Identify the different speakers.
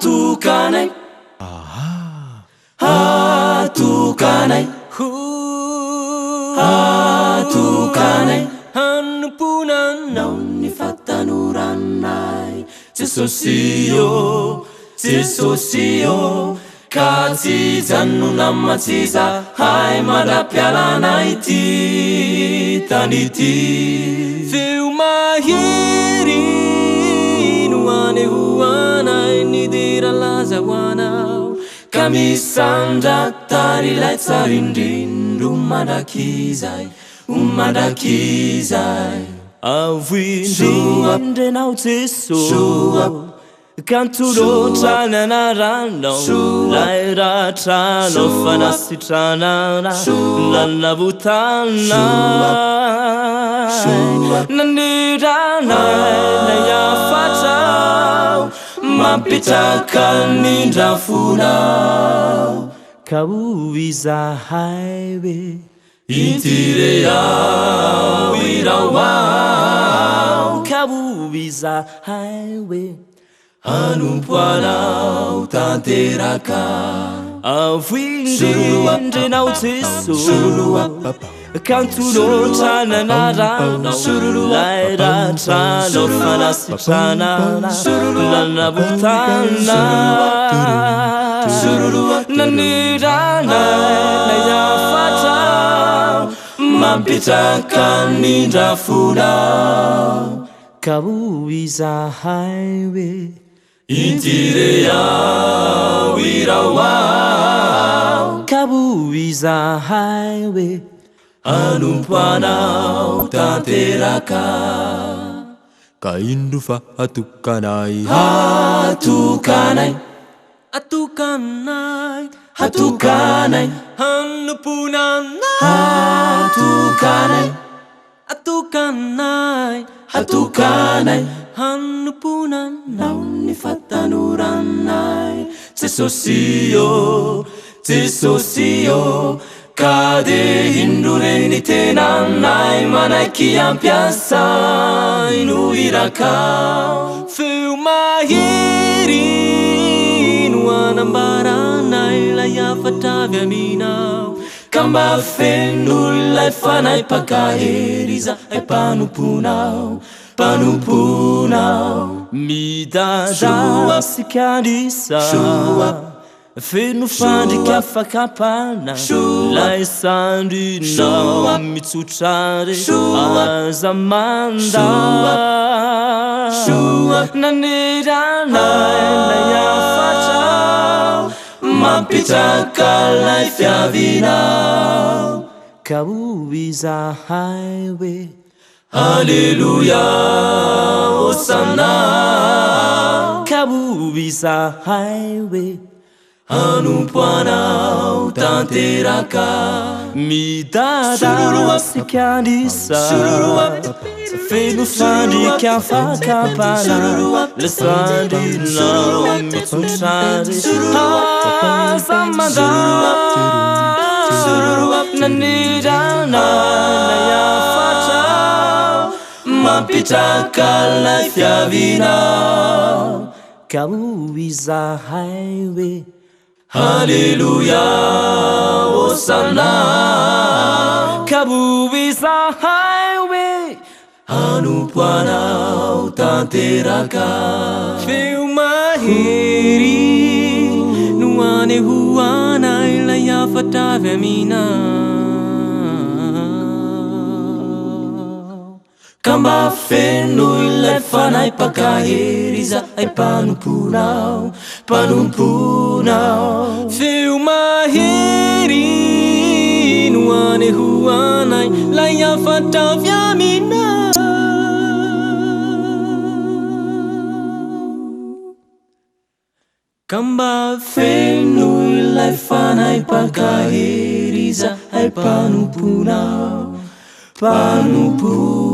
Speaker 1: hatokanay hatokanay hatokanay hanomponanao ny fatanoranay Jesosio Jesosio ka tsy janona matsiza hay mandrapialanay ty tany ity feo mahery no anehoanay nidira lazahoanao ka misandra tarilay tsarindrindro mandrakizay avoindrindrenao Jesosy Kantulotananaranao Lairatanao fanasitranana Nanavutana Naniranay Nayafatao Mampitakan mindrafunao Kauizahaiwe Intireau irawau Kauizahaiwe Hanompoanao tanteraka avoindrindrenao Jesosy Kantulotananaranao Lairatranao fanasitranana Nanavutana Naniranay Nayafatao Mampitakan mindrafunao Kauizahaiwe Intireau irawau Kauizahaiwe Hanompoanao tanteraka Kaindrufa hatukanay hatukanay hatukanay hatukanay hanomponanay hatukanay hatukanay hatukanay hanomponanao ny fatanoranay Jesosio Jesosio ka de hindoreny tenanay manaiky ampiasay no irakao feo mahery no anambaranay lay afatravy aminao ka mba fen'olonay fanay pakaheriza ay panomponao panomponao midada sikandisa feno fandrika fakapana lay sandrinao mitsotrare azamanda naniranay nayafatrao mampitaka lay fiavinao Kauizahaiwe Alleluia Hosanna Kauizahaiwe Hanompoanao tanteraka midada sikandisa feno fandrika fakapana lesandrinao mitsotrare azamanda naniranay nayafatrao mampitaka lay fiavinao Kauizahaiwe Alleluia Hosanna Kauizahaiwe Hanompoanao tanteraka feo mahery no anehoanay lay afatravy aminao ka mba feno ilay fanay pakaheriza ay panomponao panomponao feo mahery no anehoanay lay afatravy aminao ka mba feno ilay fanay pakaheriza ay panomponao panomponao